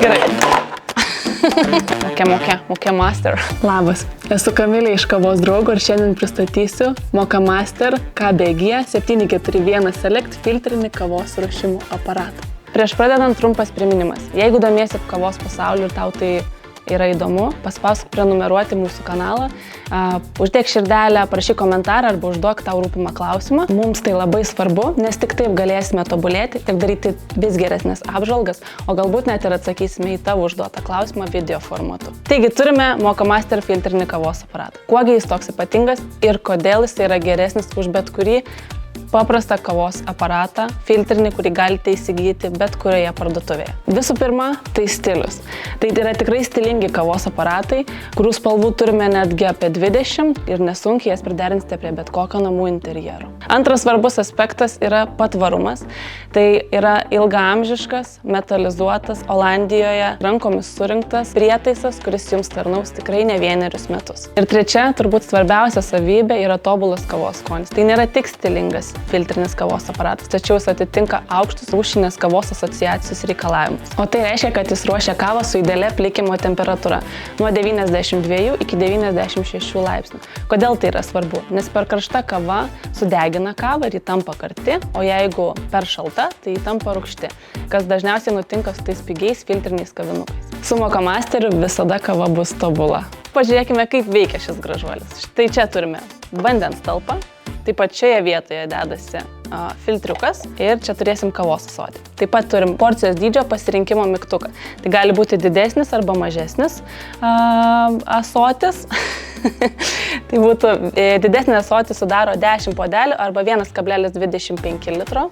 Gerai. Moka Master. Labas, esu Kamilė iš Kavos draugo ir šiandien pristatysiu Moka Master KBG 741 Select filtrinį kavos ruošimo aparatą. Prieš pradedant trumpas priminimas. Jeigu domiesi kavos pasauliu ir tau tai yra įdomu, paspausk prenumeruoti mūsų kanalą, uždėk širdelę, parašyk komentarą arba užduok tau rūpimą klausimą. Mums tai labai svarbu, nes tik taip galėsime tobulėti ir daryti vis geresnės apžvalgas, o galbūt net ir atsakysime į tavo užduotą klausimą video formatu. Taigi turime Moka Master filtrinį kavos aparatą. Kuogi jis toks ypatingas ir kodėl jis yra geresnis už bet kurį paprastą kavos aparatą, filtrinį, kurį galite įsigyti bet kurioje parduotuvėje. Visų pirma, tai stilius. Tai yra tikrai stilingi kavos aparatai, kurių spalvų turime netgi apie 20 ir nesunkiai jas priderinsite prie bet kokio namų interjero. Antras svarbus aspektas yra patvarumas. Tai yra ilgaamžiškas, metalizuotas, Olandijoje rankomis surinktas prietaisas, kuris jums tarnaus tikrai ne vienerius metus. Ir trečia, turbūt svarbiausia savybė yra tobulas kavos skonis. Tai nėra tik stilingas filtrinis kavos aparatas, tačiau jis atitinka aukštus rūšinės kavos asociacijos reikalavimus. O tai reiškia, kad jis ruošia kavą su idealia plikimo temperatūra nuo 92 iki 96 laipsnių. Kodėl tai yra svarbu? Nes per karšta kava sudegina kavą ir ji tampa karti, o jeigu per šalta, tai ji tampa rūgšti, kas dažniausiai nutinka su tais pigiais filtriniais kavinukais. Su Moka Masteriu visada kava bus tobula. Pažiūrėkime, kaip veikia šis gražuolis. Štai čia turime vandens talpą. Taip pat šioje vietoje dedasi filtriukas ir čia turėsim kavos ąsotį. Taip pat turim porcijos dydžio pasirinkimo mygtuką. Tai gali būti didesnis arba mažesnis ąsotis. Tai būtų didesnė ąsotis sudaro 10 puodelių arba 1,25 litro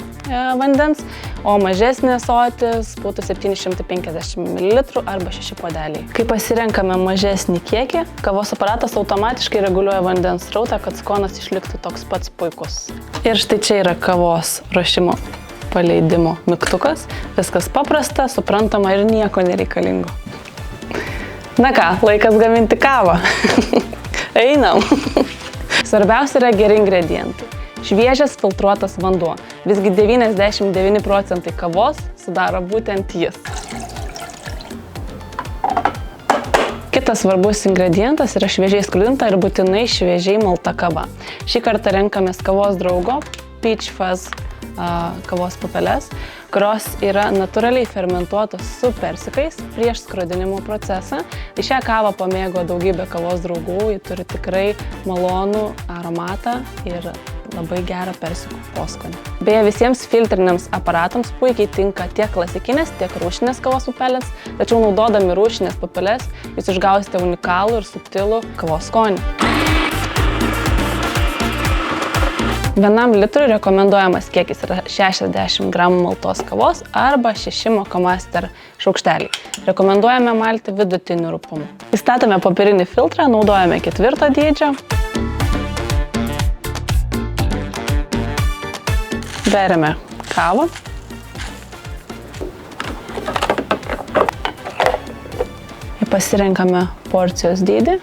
vandens, o mažesnė ąsotis būtų 750 ml arba 6 puodeliai. Kai pasirenkame mažesnį kiekį, kavos aparatas automatiškai reguliuoja vandens srautą, kad skonas išliktų toks pats puikus. Ir štai čia yra kavos ruošimo paleidimo mygtukas. Viskas paprasta, suprantama ir nieko nereikalingo. Na ką, laikas gaminti kavą. Einam. Svarbiausia yra geri ingredientai. Šviežias filtruotas vanduo. Visgi 99% kavos sudaro būtent jis. Kitas svarbus ingredientas yra šviežiai skrudinta ir būtinai šviežiai malta kava. Šį kartą renkamės Kavos draugo Peach Fuzz kavos pupeles, kurios yra natūraliai fermentuotos su persikais prieš skrudinimo procesą. Tai šią kavą pamėgo daugybė Kavos draugų, ji turi tikrai malonų aromatą ir labai gerą persikų poskonį. Beje, visiems filtriniams aparatams puikiai tinka tiek klasikinės, tiek rūšinės kavos pupelės, tačiau naudodami rūšinės pupeles jūs išgausite unikalų ir subtilų kavos skonį. Vienam litrui rekomenduojamas kiekis yra 60 gramų maltos kavos arba 6 Moka Master šaukšteliai. Rekomenduojame malti vidutiniu rūpumu. Įstatome popierinį filtrą, naudojame 4 dydžio. Beriame kavą. Pasirenkame porcijos dydį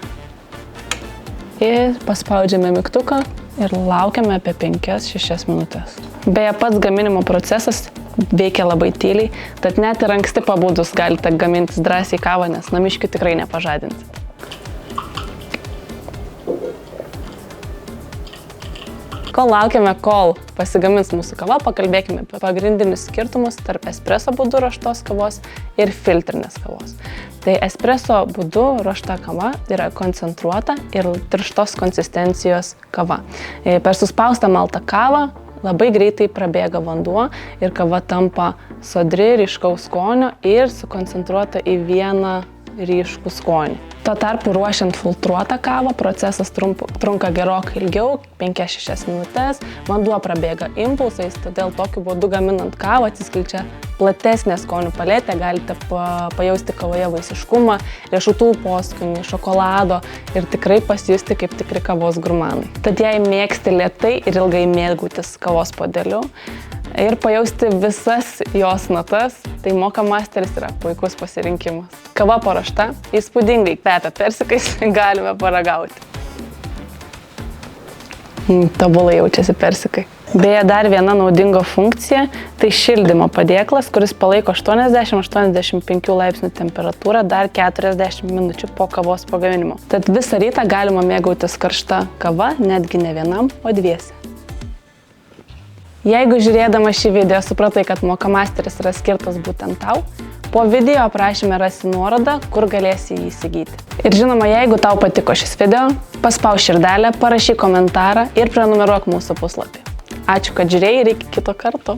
ir paspaudžiame mygtuką ir laukiame apie 5-6 minutės. Beje, pats gaminimo procesas veikia labai tyliai, tad net ir anksti pabudus galite gamintis drąsiai kavą, nes namiškių tikrai nepažadinsit. Kol laukiame, kol pasigamins mūsų kava, pakalbėkime apie pagrindinius skirtumus tarp espreso būdu ruoštos kavos ir filtrinės kavos. Tai espreso būdu ruošta kava yra koncentruota ir tirštos konsistencijos kava. Per suspaustą maltą kavą labai greitai prabėga vanduo ir kava tampa sodri, ryškaus skonio ir sukoncentruota į vieną ryškų skonį. Tuo tarpu ruošiant filtruotą kavą procesas trunka gerokai ilgiau, 5-6 minutės, vanduo prabėga impulsais, todėl tokiu būdu gaminant kavą atsiskleidžia platesnė skonių paletė, galite pajausti kavoje vaisiškumą, riešutų poskonį, šokolado ir tikrai pasijusti kaip tikri kavos gurmanai. Tad jei mėgsti lėtai ir ilgai mėgautis kavos puodeliu ir pajausti visas jos natas, tai Moka Masteris yra puikus pasirinkimas. Kava paruošta, įspūdingai kvepia persikais, galime paragauti. Tobulai jaučiasi persikai. Beje, dar viena naudinga funkcija – tai šildymo padėklas, kuris palaiko 80-85 laipsnių temperatūrą dar 40 minučių po kavos pagaminimo. Tad visą rytą galima mėgautis karšta kava, netgi ne vienam, o dviese. Jeigu žiūrėdama šį video supratai, kad Mokamasteris yra skirtas būtent tau, po video aprašyme rasi nuorodą, kur galėsi jį įsigyti. Ir žinoma, jeigu tau patiko šis video, paspausk širdelę, parašyk komentarą ir prenumeruok mūsų puslapį. Ačiū, kad žiūrėjai ir iki kito karto.